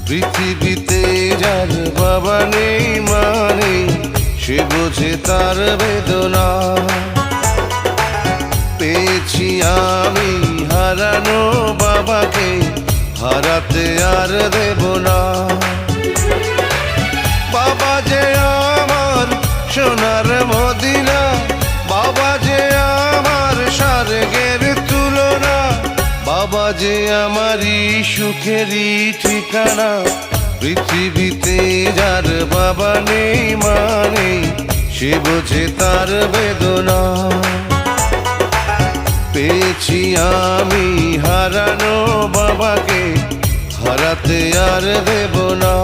পৃথিবীতে যার বাবা নেই মা নেই, সে বোঝে তার বেদনা। পেয়েছি আমি হারানো বাবাকে, হারাতে আর দেব না। বাবা যে আমার সোনার মদিনা, বাবা যে আমার স্বর্গের তুলনা, বাবা যে আমারই সুখেরই ঠিকানা। পৃথিবীতে যার বাবা নেই মা নেই, সে বোঝে তার বেদনা। পেয়েছি আমি হারানো বাবাকে, হারাতে আর দেব না।